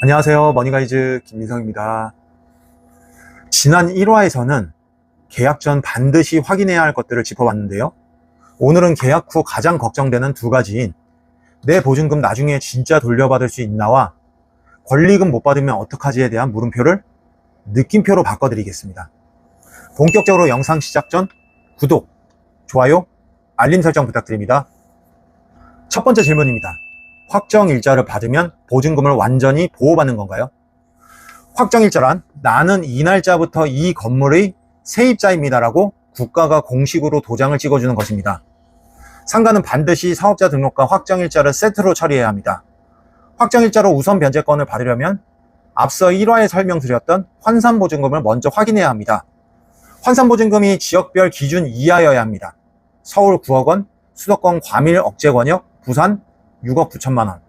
안녕하세요. 머니가이즈 김민성입니다. 지난 1화에서는 계약 전 반드시 확인해야 할 것들을 짚어봤는데요. 오늘은 계약 후 가장 걱정되는 두 가지인 내 보증금 나중에 진짜 돌려받을 수 있나와 권리금 못 받으면 어떡하지에 대한 물음표를 느낌표로 바꿔드리겠습니다. 본격적으로 영상 시작 전 구독, 좋아요, 알림 설정 부탁드립니다. 첫 번째 질문입니다. 확정일자를 받으면 보증금을 완전히 보호받는 건가요? 확정일자란 나는 이 날짜부터 이 건물의 세입자입니다 라고 국가가 공식으로 도장을 찍어주는 것입니다. 상가는 반드시 사업자 등록과 확정일자를 세트로 처리해야 합니다. 확정일자로 우선 변제권을 받으려면 앞서 1화에 설명드렸던 환산보증금을 먼저 확인해야 합니다. 환산보증금이 지역별 기준 이하여야 합니다. 서울 9억 원, 수도권 과밀 억제 권역, 부산 6억 9천만 원,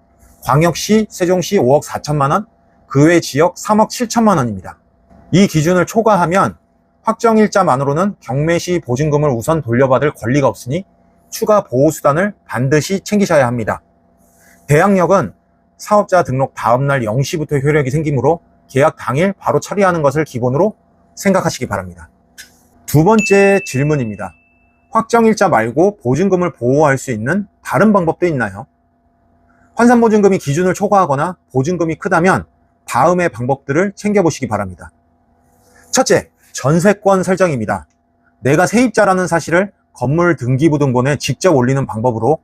광역시, 세종시 5억 4천만 원, 그 외 지역 3억 7천만 원입니다. 이 기준을 초과하면 확정일자만으로는 경매시 보증금을 우선 돌려받을 권리가 없으니 추가 보호수단을 반드시 챙기셔야 합니다. 대항력은 사업자 등록 다음날 0시부터 효력이 생기므로 계약 당일 바로 처리하는 것을 기본으로 생각하시기 바랍니다. 두 번째 질문입니다. 확정일자 말고 보증금을 보호할 수 있는 다른 방법도 있나요? 환산보증금이 기준을 초과하거나 보증금이 크다면 다음의 방법들을 챙겨보시기 바랍니다. 첫째, 전세권 설정입니다. 내가 세입자라는 사실을 건물 등기부등본에 직접 올리는 방법으로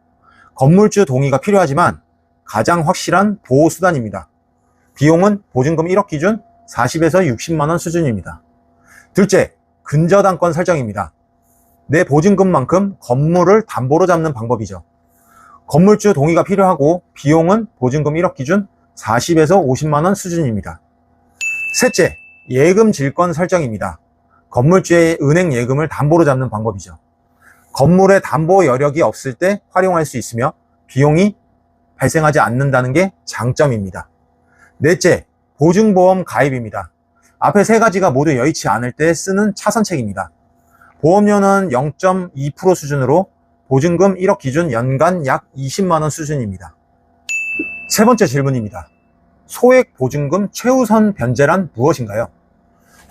건물주 동의가 필요하지만 가장 확실한 보호수단입니다. 비용은 보증금 1억 기준 40에서 60만 원 수준입니다. 둘째, 근저당권 설정입니다. 내 보증금만큼 건물을 담보로 잡는 방법이죠. 건물주 동의가 필요하고 비용은 보증금 1억 기준 40에서 50만 원 수준입니다. 셋째, 예금 질권 설정입니다. 건물주의 은행 예금을 담보로 잡는 방법이죠. 건물의 담보 여력이 없을 때 활용할 수 있으며 비용이 발생하지 않는다는 게 장점입니다. 넷째, 보증보험 가입입니다. 앞에 세 가지가 모두 여의치 않을 때 쓰는 차선책입니다. 보험료는 0.2% 수준으로 보증금 1억 기준 연간 약 20만 원 수준입니다. 세 번째 질문입니다. 소액보증금 최우선 변제란 무엇인가요?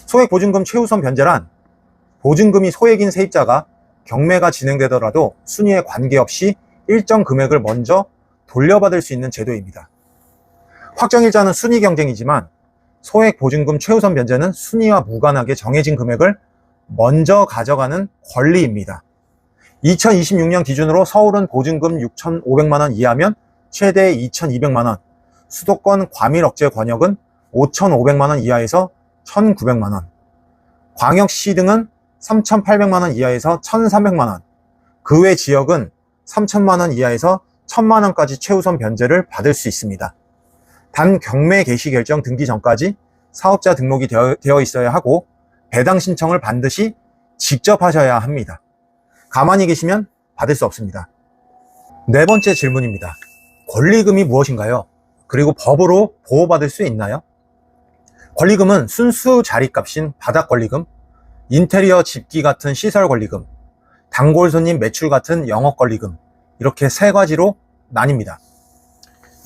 소액보증금 최우선 변제란 보증금이 소액인 세입자가 경매가 진행되더라도 순위에 관계없이 일정 금액을 먼저 돌려받을 수 있는 제도입니다. 확정일자는 순위 경쟁이지만 소액보증금 최우선 변제는 순위와 무관하게 정해진 금액을 먼저 가져가는 권리입니다. 2026년 기준으로 서울은 보증금 6,500만 원 이하면 최대 2,200만 원, 수도권 과밀 억제 권역은 5,500만 원 이하에서 1,900만 원, 광역시 등은 3,800만 원 이하에서 1,300만 원, 그 외 지역은 3,000만 원 이하에서 1,000만 원까지 최우선 변제를 받을 수 있습니다. 단 경매 개시 결정 등기 전까지 사업자 등록이 되어 있어야 하고 배당 신청을 반드시 직접 하셔야 합니다. 가만히 계시면 받을 수 없습니다. 네 번째 질문입니다. 권리금이 무엇인가요? 그리고 법으로 보호받을 수 있나요? 권리금은 순수 자리값인 바닥권리금, 인테리어 집기 같은 시설 권리금, 단골 손님 매출 같은 영업권리금, 이렇게 세 가지로 나뉩니다.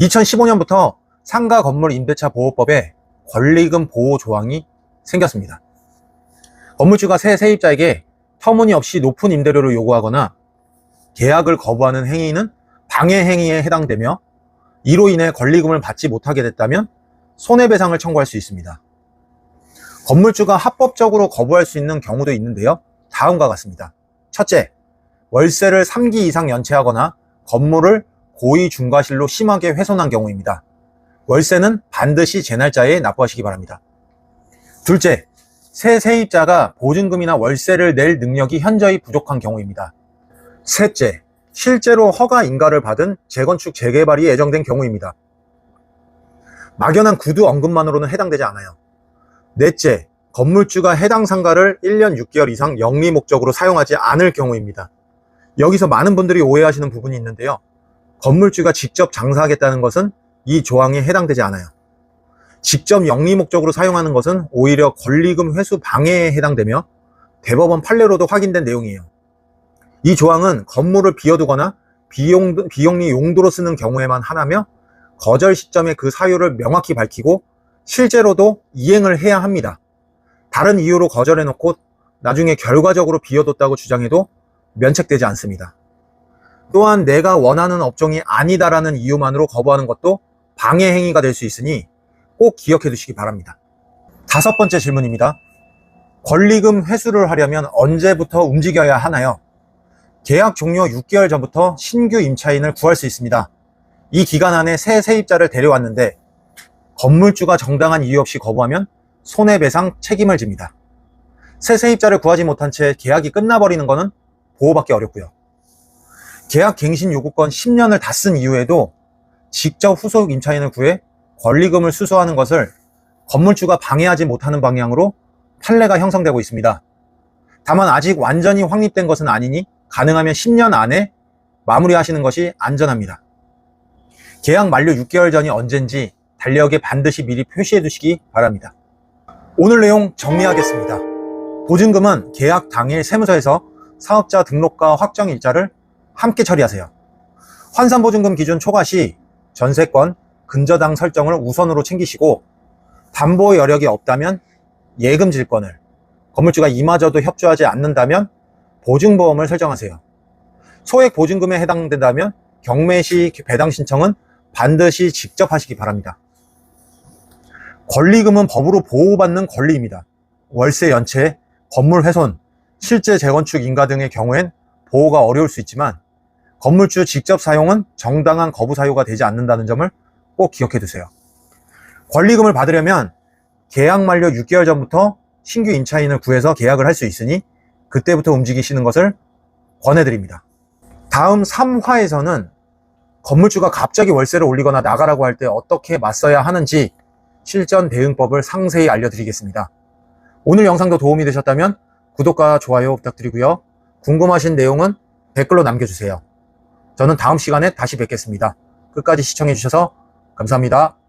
2015년부터 상가 건물 임대차 보호법에 권리금 보호 조항이 생겼습니다. 건물주가 새 세입자에게 터무니없이 높은 임대료를 요구하거나 계약을 거부하는 행위는 방해 행위에 해당되며 이로 인해 권리금을 받지 못하게 됐다면 손해배상을 청구할 수 있습니다. 건물주가 합법적으로 거부할 수 있는 경우도 있는데요. 다음과 같습니다. 첫째, 월세를 3기 이상 연체하거나 건물을 고의 중과실로 심하게 훼손한 경우입니다. 월세는 반드시 제 날짜에 납부하시기 바랍니다. 둘째, 새 세입자가 보증금이나 월세를 낼 능력이 현저히 부족한 경우입니다. 셋째, 실제로 허가 인가를 받은 재건축 재개발이 예정된 경우입니다. 막연한 구두 언급만으로는 해당되지 않아요. 넷째, 건물주가 해당 상가를 1년 6개월 이상 영리 목적으로 사용하지 않을 경우입니다. 여기서 많은 분들이 오해하시는 부분이 있는데요. 건물주가 직접 장사하겠다는 것은 이 조항에 해당되지 않아요. 직접 영리 목적으로 사용하는 것은 오히려 권리금 회수 방해에 해당되며 대법원 판례로도 확인된 내용이에요. 이 조항은 건물을 비워두거나 비영리 용도로 쓰는 경우에만 하나며 거절 시점에 그 사유를 명확히 밝히고 실제로도 이행을 해야 합니다. 다른 이유로 거절해놓고 나중에 결과적으로 비워뒀다고 주장해도 면책되지 않습니다. 또한 내가 원하는 업종이 아니다라는 이유만으로 거부하는 것도 방해 행위가 될 수 있으니 꼭 기억해 두시기 바랍니다. 5번째 질문입니다. 권리금 회수를 하려면 언제부터 움직여야 하나요? 계약 종료 6개월 전부터 신규 임차인을 구할 수 있습니다. 이 기간 안에 새 세입자를 데려왔는데 건물주가 정당한 이유 없이 거부하면 손해배상 책임을 집니다. 새 세입자를 구하지 못한 채 계약이 끝나버리는 것은 보호받기 어렵고요. 계약 갱신 요구권 10년을 다 쓴 이후에도 직접 후속 임차인을 구해 권리금을 수수하는 것을 건물주가 방해하지 못하는 방향으로 판례가 형성되고 있습니다. 다만 아직 완전히 확립된 것은 아니니 가능하면 10년 안에 마무리하시는 것이 안전합니다. 계약 만료 6개월 전이 언젠지 달력에 반드시 미리 표시해 두시기 바랍니다. 오늘 내용 정리하겠습니다. 보증금은 계약 당일 세무서에서 사업자 등록과 확정 일자를 함께 처리하세요. 환산보증금 기준 초과 시 전세권, 근저당 설정을 우선으로 챙기시고 담보 여력이 없다면 예금 질권을, 건물주가 이마저도 협조하지 않는다면 보증보험을 설정하세요. 소액 보증금에 해당된다면 경매 시 배당 신청은 반드시 직접 하시기 바랍니다. 권리금은 법으로 보호받는 권리입니다. 월세 연체, 건물 훼손, 실제 재건축 인가 등의 경우엔 보호가 어려울 수 있지만 건물주 직접 사용은 정당한 거부 사유가 되지 않는다는 점을 꼭 기억해 두세요. 권리금을 받으려면 계약 만료 6개월 전부터 신규 임차인을 구해서 계약을 할 수 있으니 그때부터 움직이시는 것을 권해드립니다. 다음 3화에서는 건물주가 갑자기 월세를 올리거나 나가라고 할 때 어떻게 맞서야 하는지 실전 대응법을 상세히 알려드리겠습니다. 오늘 영상도 도움이 되셨다면 구독과 좋아요 부탁드리고요. 궁금하신 내용은 댓글로 남겨주세요. 저는 다음 시간에 다시 뵙겠습니다. 끝까지 시청해주셔서 감사합니다.